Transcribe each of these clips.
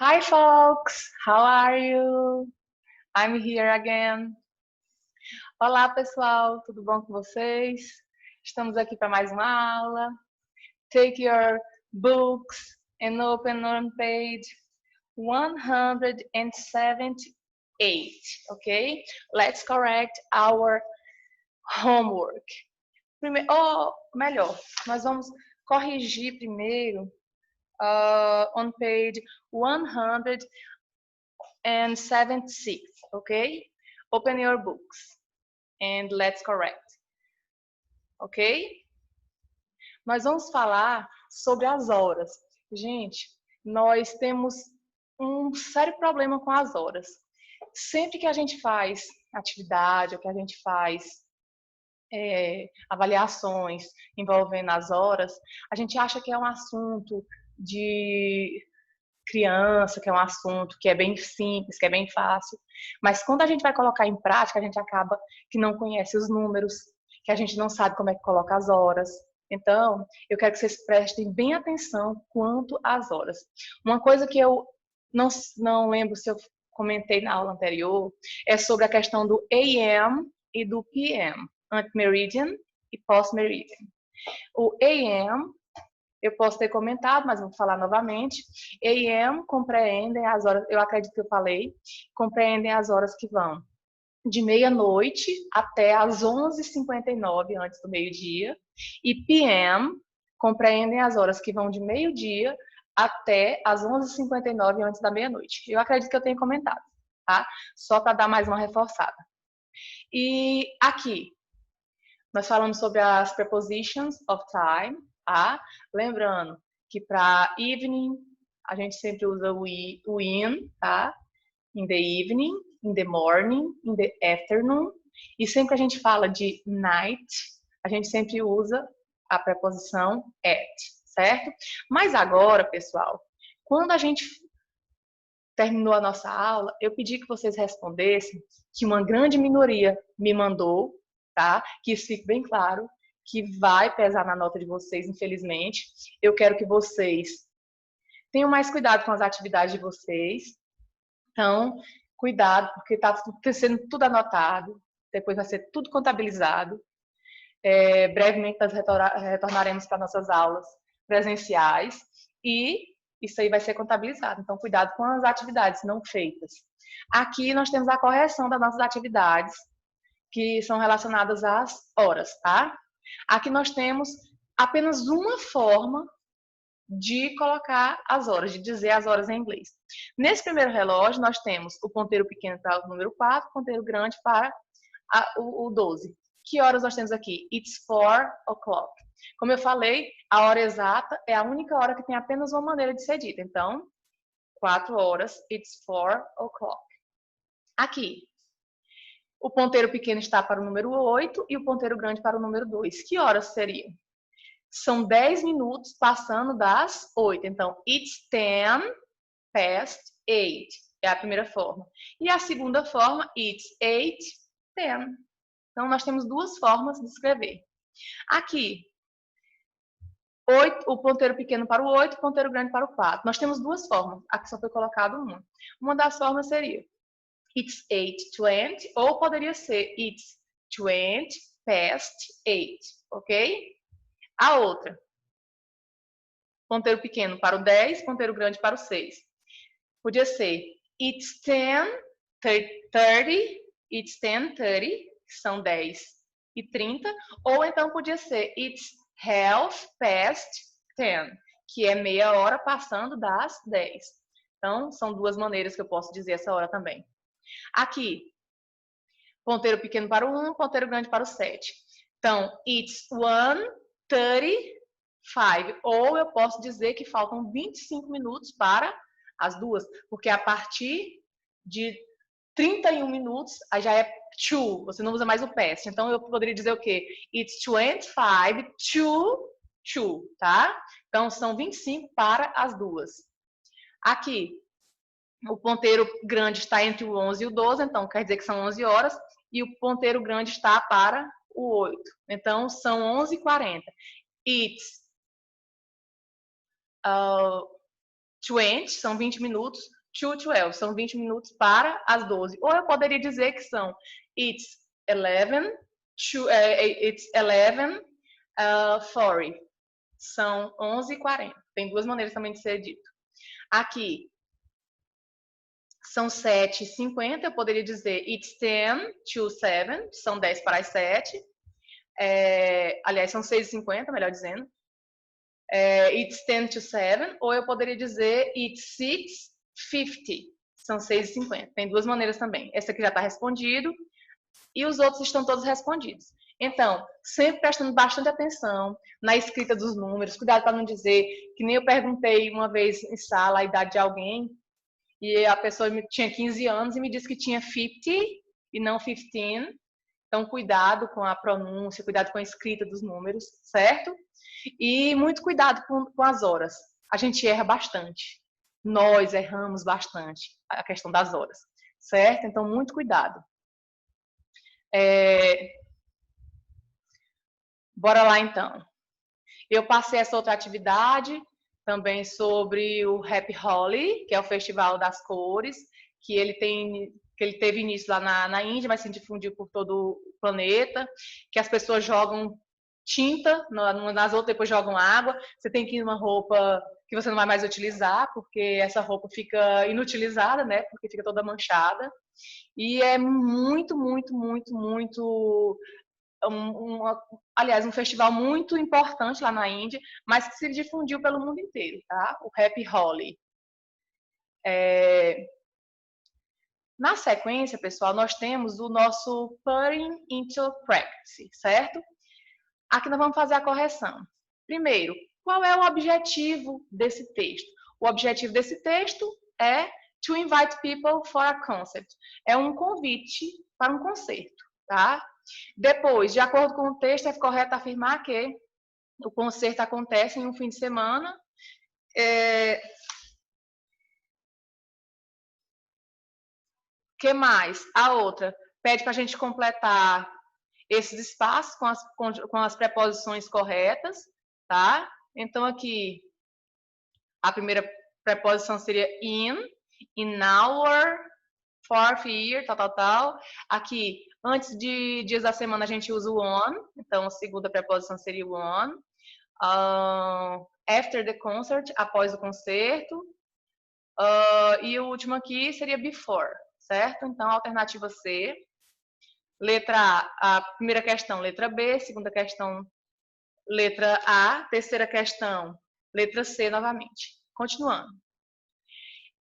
Hi folks, how are you? I'm here again. Olá pessoal, tudo bom com vocês? Estamos aqui para mais uma aula. Take your books and open on page 178, okay? Let's correct our homework. Melhor, nós vamos corrigir primeiro on page 176, okay? Open your books and let's correct, ok? Nós vamos falar sobre as horas. Gente, nós temos um sério problema com as horas. Sempre que a gente faz atividade, ou que a gente faz avaliações envolvendo as horas, a gente acha que é um assunto de criança, que é um assunto que é bem simples, que é bem fácil, mas quando a gente vai colocar em prática, a gente acaba que não conhece os números, que a gente não sabe como é que coloca as horas. Então, eu quero que vocês prestem bem atenção quanto às horas. Uma coisa que eu não lembro se eu comentei na aula anterior é sobre a questão do AM e do PM, ante-meridian e post-meridian. O AM eu posso ter comentado, mas vou falar novamente. AM compreendem as horas, eu acredito que eu falei, compreendem as horas que vão de meia-noite até as 11h59, antes do meio-dia. E PM compreendem as horas que vão de meio-dia até as 11h59, antes da meia-noite. Eu acredito que eu tenha comentado, tá? Só para dar mais uma reforçada. E aqui, nós falamos sobre as prepositions of time, tá? Lembrando que para evening, a gente sempre usa o in, tá? In the evening, in the morning, in the afternoon. E sempre que a gente fala de night, a gente sempre usa a preposição at, certo? Mas agora, pessoal, quando a gente terminou a nossa aula, eu pedi que vocês respondessem que uma grande minoria me mandou, tá? Que isso fique bem claro, que vai pesar na nota de vocês, infelizmente. Eu quero que vocês tenham mais cuidado com as atividades de vocês. Então, cuidado, porque está sendo tudo anotado, depois vai ser tudo contabilizado. Brevemente nós retornaremos para nossas aulas presenciais e isso aí vai ser contabilizado. Então, cuidado com as atividades não feitas. Aqui nós temos a correção das nossas atividades, que são relacionadas às horas, tá? Aqui nós temos apenas uma forma de colocar as horas, de dizer as horas em inglês. Nesse primeiro relógio, nós temos o ponteiro pequeno para o número 4, o ponteiro grande para o 12. Que horas nós temos aqui? It's 4 o'clock. Como eu falei, a hora exata é a única hora que tem apenas uma maneira de ser dita. Então, 4 horas, it's 4 o'clock. Aqui, o ponteiro pequeno está para o número 8 e o ponteiro grande para o número 2. Que horas seriam? São 10 minutos passando das 8. Então, it's 10 past 8. É a primeira forma. E a segunda forma, it's 8, 10. Então, nós temos duas formas de escrever. Aqui, 8, o ponteiro pequeno para o 8, o ponteiro grande para o 4. Nós temos duas formas. Aqui só foi colocado uma. Uma das formas seria it's 8:20, ou poderia ser it's 20 past 8, ok? A outra, ponteiro pequeno para o 10, ponteiro grande para o 6. Podia ser it's 10:30, it's 10:30, são 10h30, ou então podia ser it's half past 10, que é meia hora passando das 10. Então, são duas maneiras que eu posso dizer essa hora também. Aqui, ponteiro pequeno para o 1, ponteiro grande para o 7. Então, it's 1:35, ou eu posso dizer que faltam 25 minutos para as duas, porque a partir de 31 minutos, aí já é to, você não usa mais o past. Então, eu poderia dizer o quê? It's 25 to, tá? Então, são 25 para as duas. Aqui, o ponteiro grande está entre o 11 e o 12, então quer dizer que são 11 horas, e o ponteiro grande está para o 8. Então, são 11h40. It's 20 são 20 minutos, to 12 são 20 minutos para as 12. Ou eu poderia dizer que são it's 11, it's 11:40. São 11:40. Tem duas maneiras também de ser dito. Aqui, são 7:50, eu poderia dizer it's 10 to 7, são 10 para as 7. Aliás, são 6:50, melhor dizendo. It's 10 to 7, ou eu poderia dizer it's 6:50, são 6:50. Tem duas maneiras também. Esse aqui já está respondido e os outros estão todos respondidos. Então, sempre prestando bastante atenção na escrita dos números, cuidado para não dizer que nem eu perguntei uma vez em sala a idade de alguém e a pessoa tinha 15 anos e me disse que tinha 50 e não 15. Então, cuidado com a pronúncia, cuidado com a escrita dos números, certo? E muito cuidado com as horas. A gente erra bastante. Nós erramos bastante a questão das horas, certo? Então, muito cuidado. Bora lá, então. Eu passei essa outra atividade também sobre o Happy Holi, que é o Festival das Cores, que ele teve início lá na Índia, mas se difundiu por todo o planeta, que as pessoas jogam tinta nas outras, depois jogam água. Você tem que ir numa roupa que você não vai mais utilizar, porque essa roupa fica inutilizada, né? Porque fica toda manchada. E é muito, muito, muito, muito... aliás, um festival muito importante lá na Índia, mas que se difundiu pelo mundo inteiro, tá? O Happy Holi. Na sequência, pessoal, nós temos o nosso Putting into Practice, certo? Aqui nós vamos fazer a correção. Primeiro, qual é o objetivo desse texto? O objetivo desse texto é to invite people for a concert. É um convite para um concerto, tá? Depois, de acordo com o texto, é correto afirmar que o concerto acontece em um fim de semana. Que mais? A outra pede para a gente completar esses espaços com as preposições corretas, tá? Então, aqui, a primeira preposição seria in our fourth year, tal. Aqui, antes de dias da semana, a gente usa o on, então a segunda preposição seria o on. After the concert, após o concerto. E o último aqui seria before, certo? Então, alternativa C. Letra A, a primeira questão, letra B. Segunda questão, letra A. Terceira questão, letra C novamente. Continuando.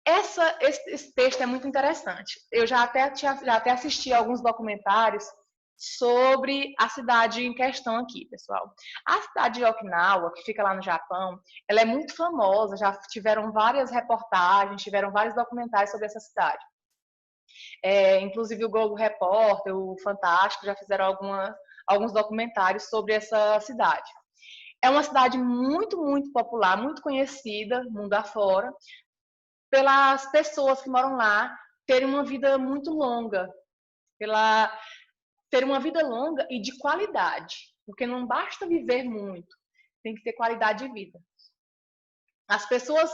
Esse texto é muito interessante. Eu já até assisti a alguns documentários sobre a cidade em questão aqui, pessoal. A cidade de Okinawa, que fica lá no Japão, ela é muito famosa, já tiveram várias reportagens, tiveram vários documentários sobre essa cidade. Inclusive o Globo Repórter, o Fantástico, já fizeram alguns documentários sobre essa cidade. É uma cidade muito, muito popular, muito conhecida, mundo afora, pelas pessoas que moram lá terem uma vida muito longa, ter uma vida longa e de qualidade, porque não basta viver muito, tem que ter qualidade de vida. As pessoas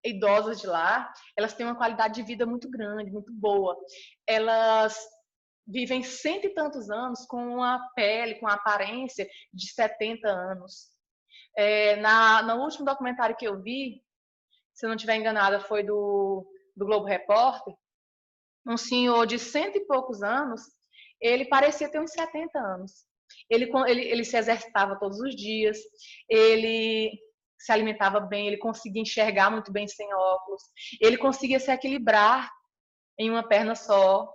idosas de lá, elas têm uma qualidade de vida muito grande, muito boa. Elas vivem 100 e tantos anos com a pele, com a aparência de 70 anos. No último documentário que eu vi, se eu não estiver enganada, foi do Globo Repórter, um senhor de 100 e poucos anos, ele parecia ter uns 70 anos. Ele se exercitava todos os dias, ele se alimentava bem, ele conseguia enxergar muito bem sem óculos, ele conseguia se equilibrar em uma perna só,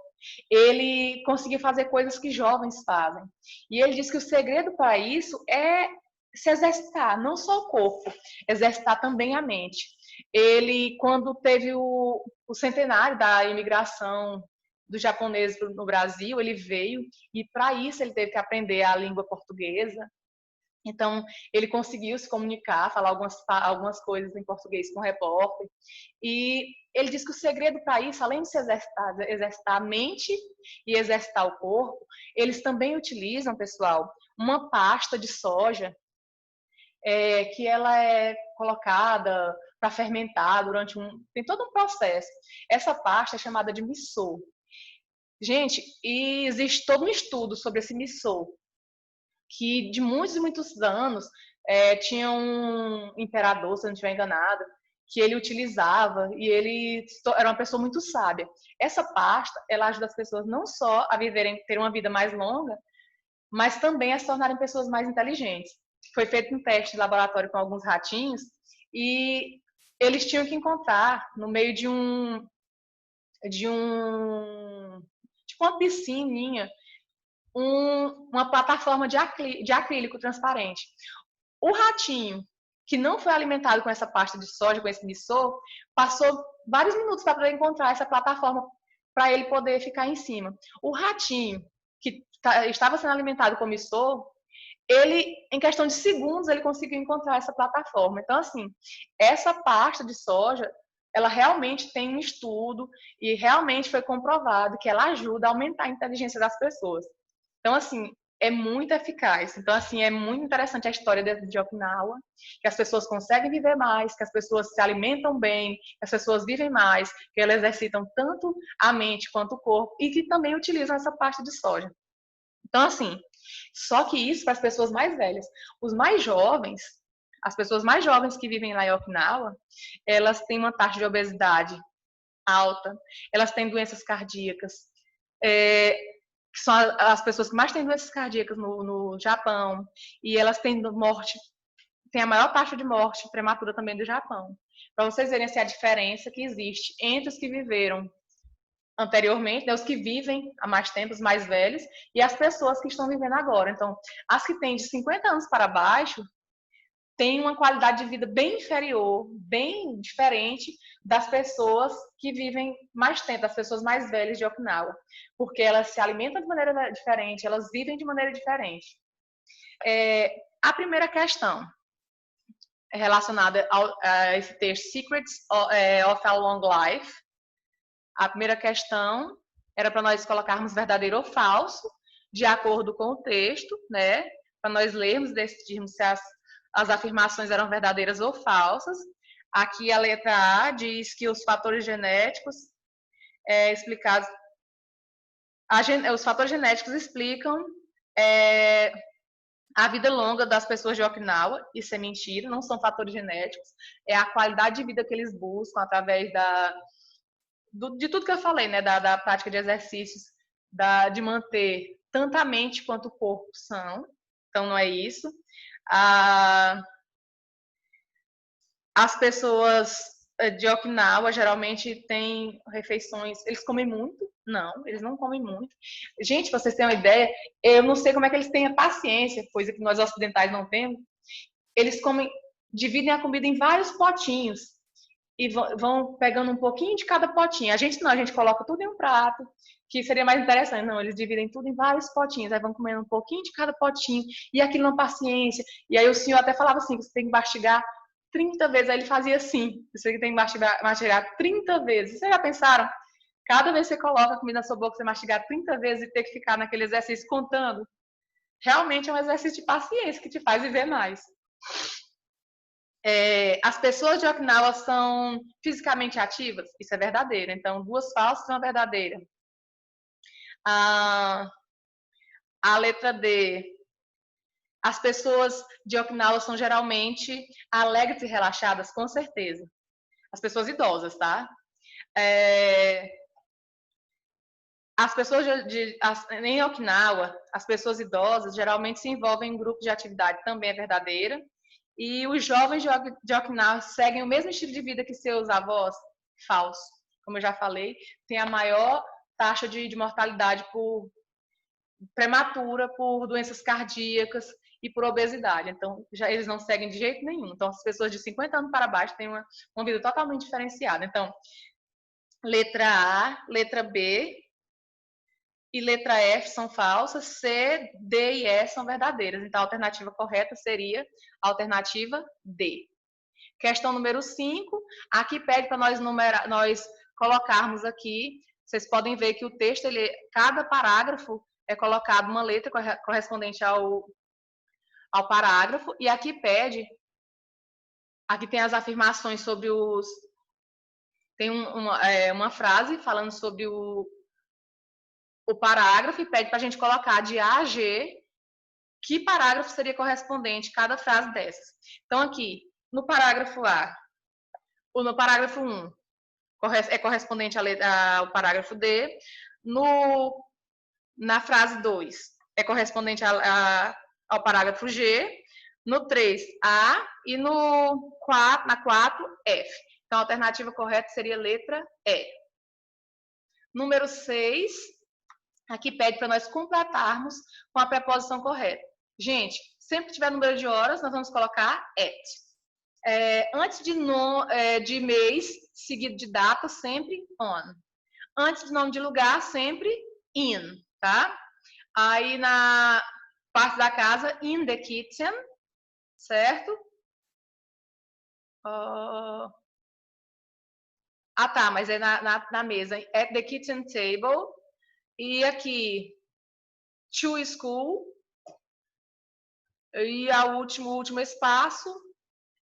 ele conseguia fazer coisas que jovens fazem. E ele diz que o segredo para isso é se exercitar, não só o corpo, exercitar também a mente. Ele, quando teve o centenário da imigração dos japoneses no Brasil, ele veio e para isso ele teve que aprender a língua portuguesa. Então, ele conseguiu se comunicar, falar algumas coisas em português com o repórter. E ele diz que o segredo para isso, além de se exercitar a mente e exercitar o corpo, eles também utilizam, pessoal, uma pasta de soja que ela é colocada para fermentar durante tem todo um processo. Essa pasta é chamada de missô. Gente, e existe todo um estudo sobre esse missô, que de muitos e muitos anos tinha um imperador, se eu não estiver enganado, que ele utilizava e ele era uma pessoa muito sábia. Essa pasta, ela ajuda as pessoas não só a ter uma vida mais longa, mas também a se tornarem pessoas mais inteligentes. Foi feito um teste de laboratório com alguns ratinhos e eles tinham que encontrar no meio de tipo uma piscininha, uma plataforma de acrílico transparente. O ratinho que não foi alimentado com essa pasta de soja, com esse missô, passou vários minutos para poder encontrar essa plataforma para ele poder ficar em cima. O ratinho que estava sendo alimentado com missô, ele, em questão de segundos, ele conseguiu encontrar essa plataforma. Então, assim, essa pasta de soja, ela realmente tem um estudo e realmente foi comprovado que ela ajuda a aumentar a inteligência das pessoas. Então, assim, é muito eficaz. Então, assim, é muito interessante a história de Okinawa, que as pessoas conseguem viver mais, que as pessoas se alimentam bem, que as pessoas vivem mais, que elas exercitam tanto a mente quanto o corpo e que também utilizam essa pasta de soja. Então, assim, só que isso para as pessoas mais velhas. Os mais jovens, as pessoas mais jovens que vivem lá em Okinawa, elas têm uma taxa de obesidade alta, elas têm doenças cardíacas, que são as pessoas que mais têm doenças cardíacas no Japão, e elas têm morte, tem a maior taxa de morte prematura também do Japão. Para vocês verem assim, a diferença que existe entre os que viveram anteriormente, né, os que vivem há mais tempo, os mais velhos, e as pessoas que estão vivendo agora. Então, as que têm de 50 anos para baixo têm uma qualidade de vida bem inferior, bem diferente das pessoas que vivem mais tempo, das pessoas mais velhas de Okinawa, porque elas se alimentam de maneira diferente, elas vivem de maneira diferente. A primeira questão relacionada a esse texto, Secrets of a Long Life, a primeira questão era para nós colocarmos verdadeiro ou falso, de acordo com o texto, né? Para nós lermos, decidirmos se as afirmações eram verdadeiras ou falsas. Aqui a letra A diz que os fatores genéticos explicados. Os fatores genéticos explicam a vida longa das pessoas de Okinawa. Isso é mentira, não são fatores genéticos. É a qualidade de vida que eles buscam através de tudo que eu falei, né? Da prática de exercícios, de manter tanto a mente quanto o corpo são. Então, não é isso. As pessoas de Okinawa geralmente têm refeições. Eles comem muito? Não, eles não comem muito. Gente, pra vocês terem uma ideia, eu não sei como é que eles têm a paciência, coisa que nós ocidentais não temos. Eles dividem a comida em vários potinhos e vão pegando um pouquinho de cada potinho. A gente não, a gente coloca tudo em um prato, que seria mais interessante. Não, eles dividem tudo em vários potinhos, aí vão comendo um pouquinho de cada potinho, e aquilo na paciência. E aí o senhor até falava assim, que você tem que mastigar 30 vezes. Aí ele fazia assim, você tem que mastigar 30 vezes. Vocês já pensaram? Cada vez que você coloca a comida na sua boca, você mastigar 30 vezes e ter que ficar naquele exercício contando? Realmente é um exercício de paciência que te faz viver mais. As pessoas de Okinawa são fisicamente ativas? Isso é verdadeiro. Então, 2 falsas e uma verdadeira. A letra D. As pessoas de Okinawa são geralmente alegres e relaxadas? Com certeza. As pessoas idosas, tá? As pessoas em Okinawa, as pessoas idosas geralmente se envolvem em grupos de atividade, também é verdadeira. E os jovens de Okinawa seguem o mesmo estilo de vida que seus avós? Falso. Como eu já falei, tem a maior taxa de mortalidade prematura por doenças cardíacas e por obesidade. Então, eles não seguem de jeito nenhum. Então, as pessoas de 50 anos para baixo têm uma vida totalmente diferenciada. Então, letra A, letra B e letra F são falsas, C, D e E são verdadeiras. Então, a alternativa correta seria a alternativa D. Questão número 5, aqui pede para nós colocarmos aqui, vocês podem ver que o texto, cada parágrafo é colocado uma letra correspondente ao parágrafo, e aqui pede Aqui tem as afirmações sobre os... Tem uma frase falando sobre o parágrafo e pede para a gente colocar de A a G que parágrafo seria correspondente cada frase dessas. Então, aqui, no parágrafo A, ou no parágrafo 1, é correspondente ao parágrafo D. Na frase 2, é correspondente ao parágrafo G. No 3, A. E na 4, F. Então, a alternativa correta seria letra E. Número 6, aqui pede para nós completarmos com a preposição correta. Gente, sempre que tiver número de horas, nós vamos colocar at. Antes de mês, seguido de data, sempre on. Antes de nome de lugar, sempre in, tá? Aí, na parte da casa, in the kitchen, certo? Tá, mas é na mesa. At the kitchen table. E aqui, to school. E o último espaço,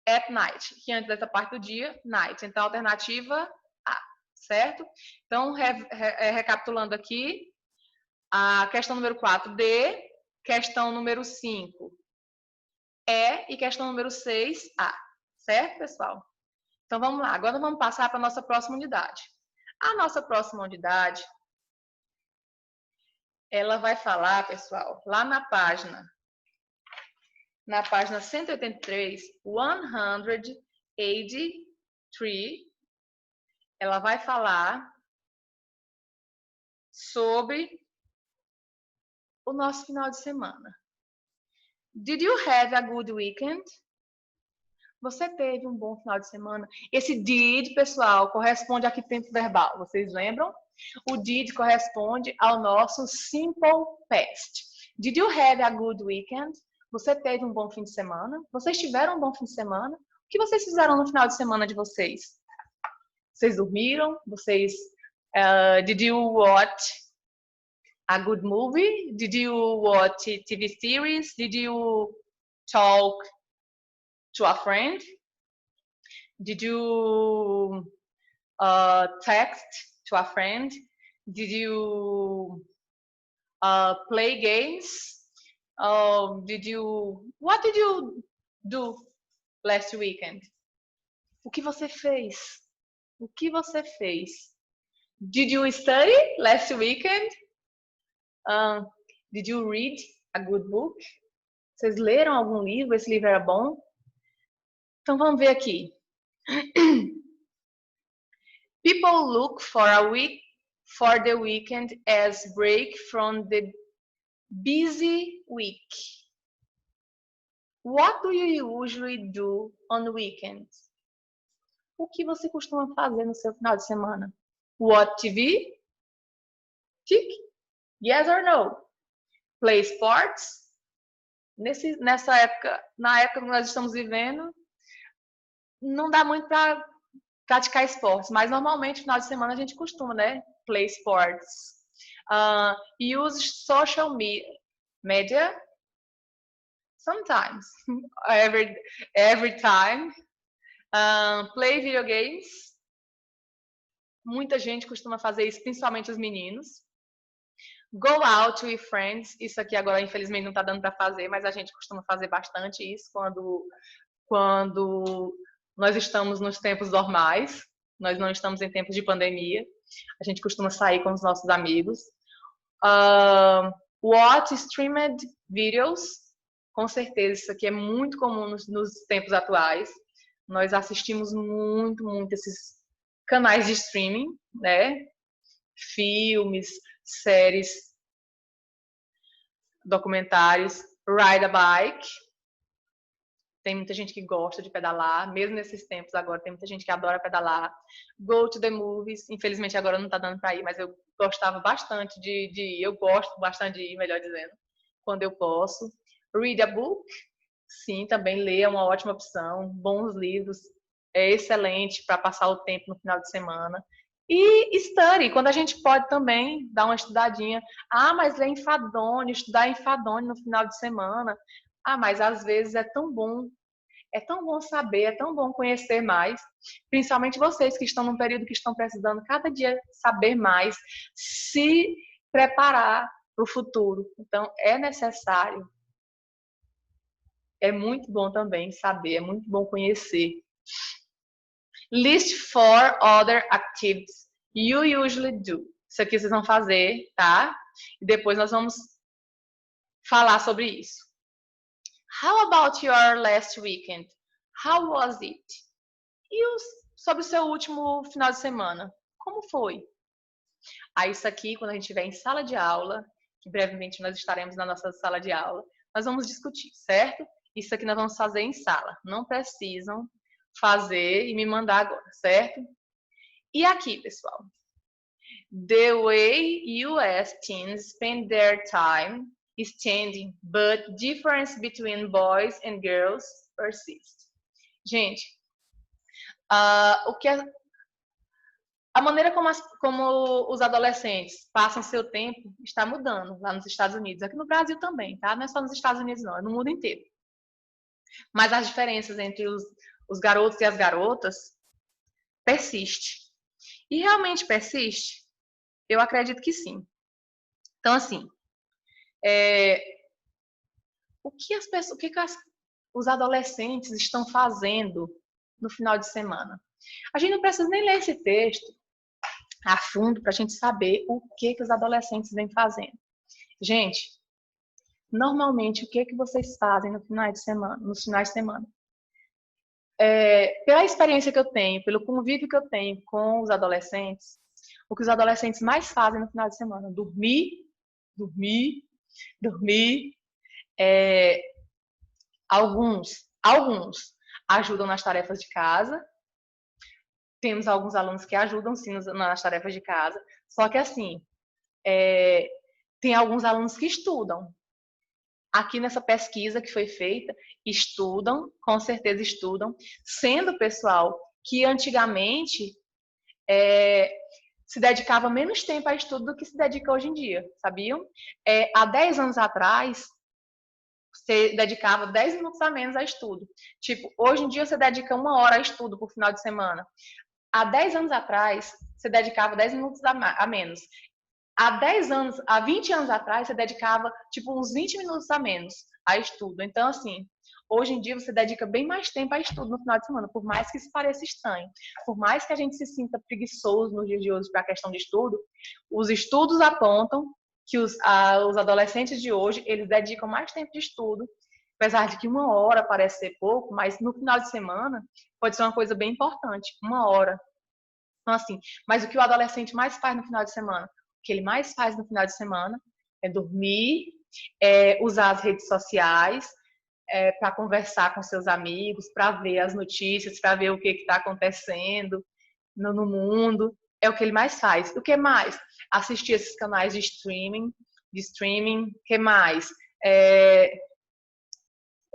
at night, que antes dessa parte do dia, night. Então, alternativa A, certo? Então, recapitulando aqui, a questão número 4, D, questão número 5, E, e questão número 6, A. Certo, pessoal? Então, vamos lá. Agora, vamos passar para a nossa próxima unidade. A nossa próxima unidade, ela vai falar, pessoal, lá na página 183, 183, ela vai falar sobre o nosso final de semana. Did you have a good weekend? Você teve um bom final de semana? Esse did, pessoal, corresponde a que tempo verbal? Vocês lembram? O did corresponde ao nosso simple past. Did you have a good weekend? Você teve um bom fim de semana? Vocês tiveram um bom fim de semana? O que vocês fizeram no final de semana de vocês? Vocês dormiram? Did you watch a good movie? Did you watch TV series? Did you talk to a friend? Did you text to a friend? Did you play games? What did you do last weekend? O que você fez? O que você fez? Did you study last weekend? Did you read a good book? Vocês leram algum livro? Esse livro era bom? Então, vamos ver aqui. People look for the weekend as break from the busy week. What do you usually do on weekends? O que você costuma fazer no seu final de semana? Watch TV? Tick. Yes or no? Play sports? Nessa época, na época que nós estamos vivendo, não dá muito para praticar esportes, mas normalmente no final de semana a gente costuma, né? Play sports. Use social media? Sometimes. Every time. Play video games? Muita gente costuma fazer isso, principalmente os meninos. Go out with friends? Isso aqui agora, infelizmente, não está dando para fazer, mas a gente costuma fazer bastante isso quando nós estamos nos tempos normais, nós não estamos em tempos de pandemia, a gente costuma sair com os nossos amigos. Watch streamed videos? Com certeza, isso aqui é muito comum nos tempos atuais. Nós assistimos muito esses canais de streaming, né? Filmes, séries, documentários. Ride a bike? Tem muita gente que gosta de pedalar, mesmo nesses tempos agora, tem muita gente que adora pedalar. Go to the movies, infelizmente agora não tá dando para ir, mas eu gostava bastante de ir, eu gosto bastante de ir, melhor dizendo, quando eu posso. Read a book? Sim, também ler é uma ótima opção, bons livros, é excelente para passar o tempo no final de semana. E study, quando a gente pode também dar uma estudadinha. Mas ler enfadonho, estudar enfadonho no final de semana. Mas às vezes é tão bom. É tão bom saber, é tão bom conhecer mais, principalmente vocês que estão num período que estão precisando cada dia saber mais, se preparar para o futuro. Então, é necessário, é muito bom também saber, é muito bom conhecer. List 4 other activities you usually do. Isso aqui vocês vão fazer, tá? E depois nós vamos falar sobre isso. How about your last weekend? How was it? E sobre o seu último final de semana? Como foi? Aí isso aqui, quando a gente estiver em sala de aula, que brevemente nós estaremos na nossa sala de aula, nós vamos discutir, certo? Isso aqui nós vamos fazer em sala. Não precisam fazer e me mandar agora, certo? E aqui, pessoal. The way US teens spend their time is changing, but difference between boys and girls persist. Gente, a maneira como os adolescentes passam seu tempo está mudando lá nos Estados Unidos. Aqui no Brasil também, tá? Não é só nos Estados Unidos, não. É no mundo inteiro. Mas as diferenças entre os garotos e as garotas persiste. E realmente persiste? Eu acredito que sim. Então, assim, o que os adolescentes estão fazendo no final de semana? A gente não precisa nem ler esse texto a fundo para a gente saber o que os adolescentes vêm fazendo. Gente, normalmente, o que vocês fazem nos finais de semana? Pela experiência que eu tenho, pelo convívio que eu tenho com os adolescentes, o que os adolescentes mais fazem no final de semana? Dormir. Alguns ajudam nas tarefas de casa. Temos alguns alunos que ajudam, sim, nas tarefas de casa. Só que, assim, tem alguns alunos que estudam. Aqui nessa pesquisa que foi feita, estudam, com certeza estudam, sendo, pessoal, que antigamente se dedicava menos tempo a estudo do que se dedica hoje em dia, sabiam? Há 10 anos atrás, você dedicava 10 minutos a menos a estudo. Tipo, hoje em dia você dedica 1 hora a estudo por final de semana. Há 10 anos atrás, você dedicava 10 minutos a menos. Há 20 anos atrás, você dedicava, tipo, uns 20 minutos a menos a estudo. Então, assim, hoje em dia você dedica bem mais tempo a estudo no final de semana, por mais que isso pareça estranho. Por mais que a gente se sinta preguiçoso nos dias de hoje para a questão de estudo, os estudos apontam que os adolescentes de hoje, eles dedicam mais tempo de estudo, apesar de que 1 hora parece ser pouco, mas no final de semana pode ser uma coisa bem importante, 1 hora. Então, assim, mas o que o adolescente mais faz no final de semana? O que ele mais faz no final de semana é dormir, usar as redes sociais, para conversar com seus amigos, para ver as notícias, para ver o que está acontecendo no mundo. É o que ele mais faz. O que mais? Assistir esses canais de streaming. O que mais?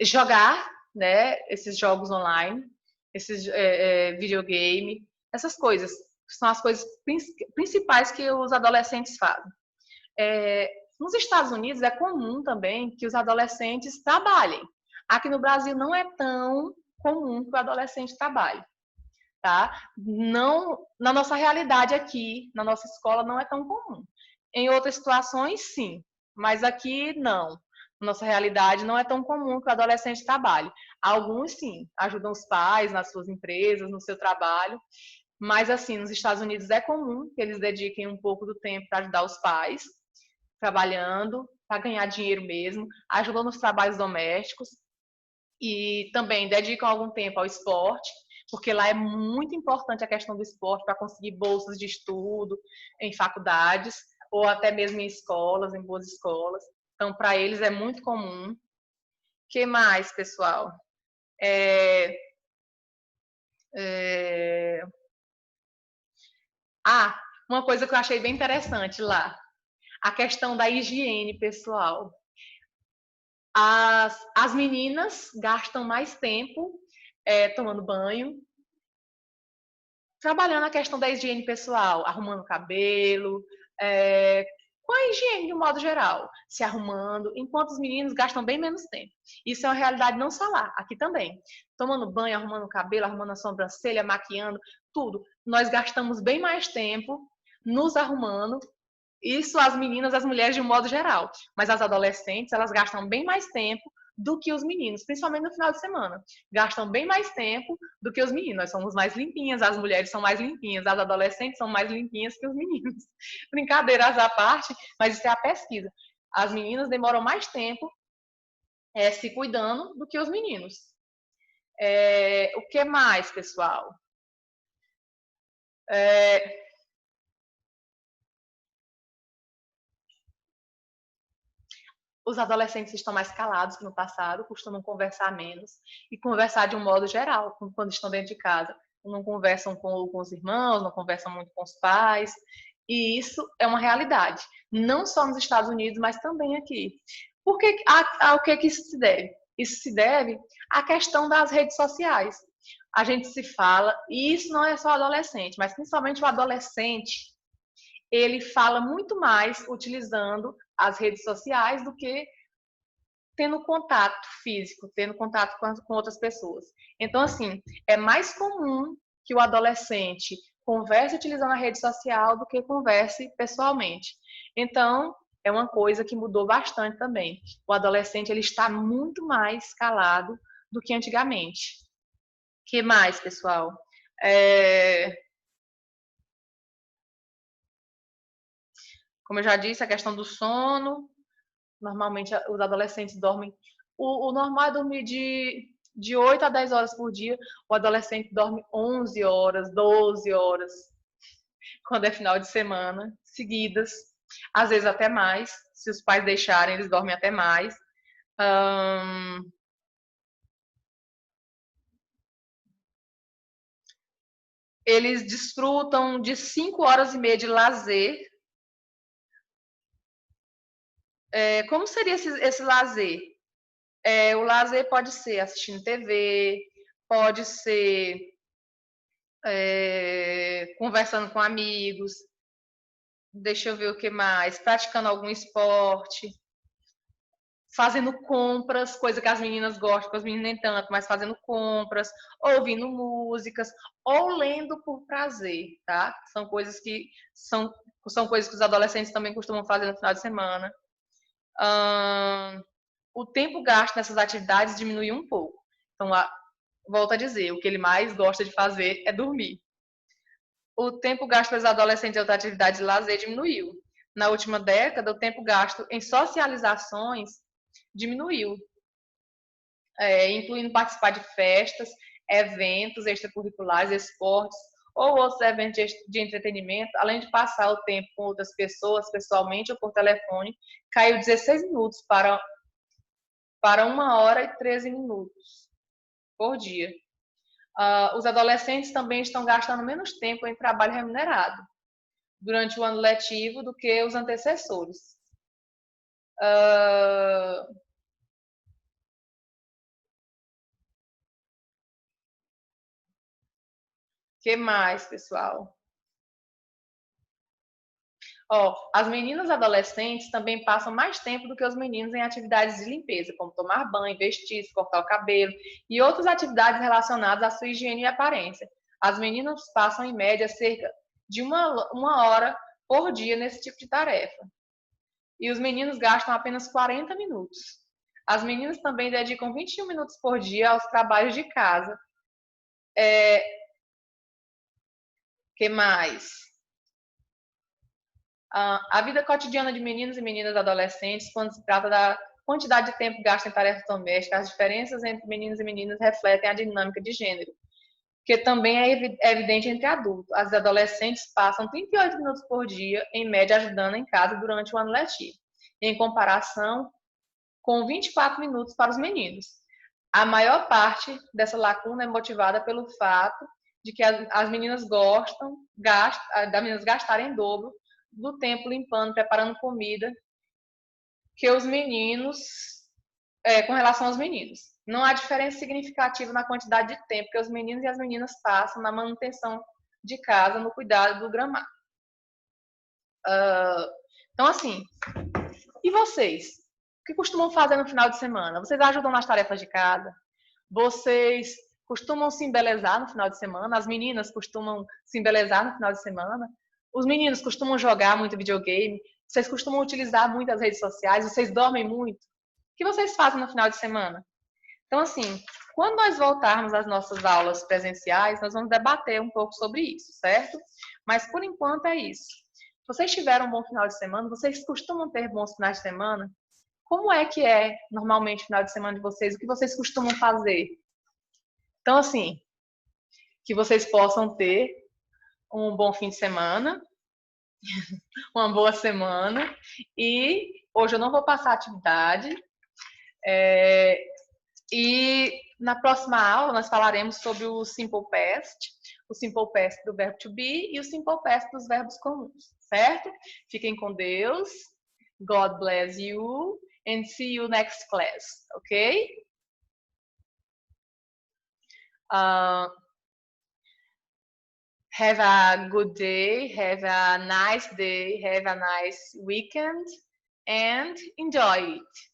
Jogar, né, esses jogos online, esses videogame, essas coisas. São as coisas principais que os adolescentes fazem. Nos Estados Unidos é comum também que os adolescentes trabalhem. Aqui no Brasil não é tão comum que o adolescente trabalhe, tá? Não, na nossa realidade aqui, na nossa escola, não é tão comum. Em outras situações, sim, mas aqui não. Na nossa realidade, não é tão comum que o adolescente trabalhe. Alguns, sim, ajudam os pais nas suas empresas, no seu trabalho, mas, assim, nos Estados Unidos é comum que eles dediquem um pouco do tempo para ajudar os pais, trabalhando, para ganhar dinheiro mesmo, ajudando nos trabalhos domésticos e também dedicam algum tempo ao esporte, porque lá é muito importante a questão do esporte para conseguir bolsas de estudo em faculdades ou até mesmo em escolas, em boas escolas. Então, para eles é muito comum. O que mais, pessoal? Uma coisa que eu achei bem interessante lá, a questão da higiene pessoal. As meninas gastam mais tempo tomando banho, trabalhando a questão da higiene pessoal, arrumando o cabelo, com a higiene de um modo geral, se arrumando, enquanto os meninos gastam bem menos tempo. Isso é uma realidade não só lá, aqui também. Tomando banho, arrumando o cabelo, arrumando a sobrancelha, maquiando, tudo. Nós gastamos bem mais tempo nos arrumando. Isso as meninas, as mulheres de um modo geral. Mas as adolescentes, elas gastam bem mais tempo do que os meninos, principalmente no final de semana. Gastam bem mais tempo do que os meninos. Nós somos mais limpinhas, as mulheres são mais limpinhas, as adolescentes são mais limpinhas que os meninos. Brincadeiras à parte, mas isso é a pesquisa. As meninas demoram mais tempo se cuidando do que os meninos. O que mais, pessoal? Os adolescentes estão mais calados que no passado, costumam conversar menos e conversar de um modo geral, quando estão dentro de casa. Não conversam com os irmãos, não conversam muito com os pais, e isso é uma realidade, não só nos Estados Unidos, mas também aqui. Por que, ao que isso se deve? Isso se deve à questão das redes sociais. A gente se fala, e isso não é só adolescente, mas principalmente o adolescente, ele fala muito mais utilizando as redes sociais do que tendo contato físico, tendo contato com outras pessoas. Então, assim, é mais comum que o adolescente converse utilizando a rede social do que converse pessoalmente. Então, é uma coisa que mudou bastante também. O adolescente ele está muito mais calado do que antigamente. O que mais, pessoal? Como eu já disse, a questão do sono. Normalmente os adolescentes dormem. O normal é dormir de 8 a 10 horas por dia. O adolescente dorme 11 horas, 12 horas, quando é final de semana, seguidas. Às vezes até mais. Se os pais deixarem, eles dormem até mais. Eles desfrutam de 5 horas e meia de lazer. Como seria esse lazer? O lazer pode ser assistindo TV, pode ser conversando com amigos, deixa eu ver o que mais, praticando algum esporte, fazendo compras, coisa que as meninas gostam, que as meninas nem tanto, mas fazendo compras, ouvindo músicas, ou lendo por prazer, tá? São coisas que os adolescentes também costumam fazer no final de semana. O tempo gasto nessas atividades diminuiu um pouco. Então, volto a dizer, o que ele mais gosta de fazer é dormir. O tempo gasto pelos adolescentes em outras atividades de lazer diminuiu. Na última década, o tempo gasto em socializações diminuiu, incluindo participar de festas, eventos extracurriculares, esportes ou outros eventos de entretenimento, além de passar o tempo com outras pessoas, pessoalmente ou por telefone, caiu 16 minutos para 1 hora e 13 minutos por dia. Os adolescentes também estão gastando menos tempo em trabalho remunerado durante o ano letivo do que os antecessores. Que mais, pessoal? As meninas adolescentes também passam mais tempo do que os meninos em atividades de limpeza, como tomar banho, vestir, cortar o cabelo e outras atividades relacionadas à sua higiene e aparência. As meninas passam, em média, cerca de uma hora por dia nesse tipo de tarefa. E os meninos gastam apenas 40 minutos. As meninas também dedicam 21 minutos por dia aos trabalhos de casa. Que mais? A vida cotidiana de meninos e meninas adolescentes, quando se trata da quantidade de tempo gasto em tarefas domésticas, as diferenças entre meninos e meninas refletem a dinâmica de gênero, que também é evidente entre adultos. As adolescentes passam 38 minutos por dia, em média, ajudando em casa durante o ano letivo, em comparação com 24 minutos para os meninos. A maior parte dessa lacuna é motivada pelo fato de que as meninas das meninas gastarem em dobro do tempo limpando, preparando comida, que os meninos, com relação aos meninos. Não há diferença significativa na quantidade de tempo que os meninos e as meninas passam na manutenção de casa, no cuidado do gramado. Então, assim, e vocês? O que costumam fazer no final de semana? Vocês ajudam nas tarefas de casa? Vocês costumam se embelezar no final de semana? As meninas costumam se embelezar no final de semana? Os meninos costumam jogar muito videogame? Vocês costumam utilizar muito as redes sociais? Vocês dormem muito? O que vocês fazem no final de semana? Então, assim, quando nós voltarmos às nossas aulas presenciais, nós vamos debater um pouco sobre isso, certo? Mas, por enquanto, é isso. Se vocês tiveram um bom final de semana, vocês costumam ter bons finais de semana? Como é que é, normalmente, o final de semana de vocês? O que vocês costumam fazer? Então, assim, que vocês possam ter um bom fim de semana, uma boa semana. E hoje eu não vou passar atividade. E na próxima aula nós falaremos sobre o Simple Past do verbo to be e o Simple Past dos verbos comuns, certo? Fiquem com Deus. God bless you and see you next class, ok? Have a good day, have a nice day, have a nice weekend and enjoy it.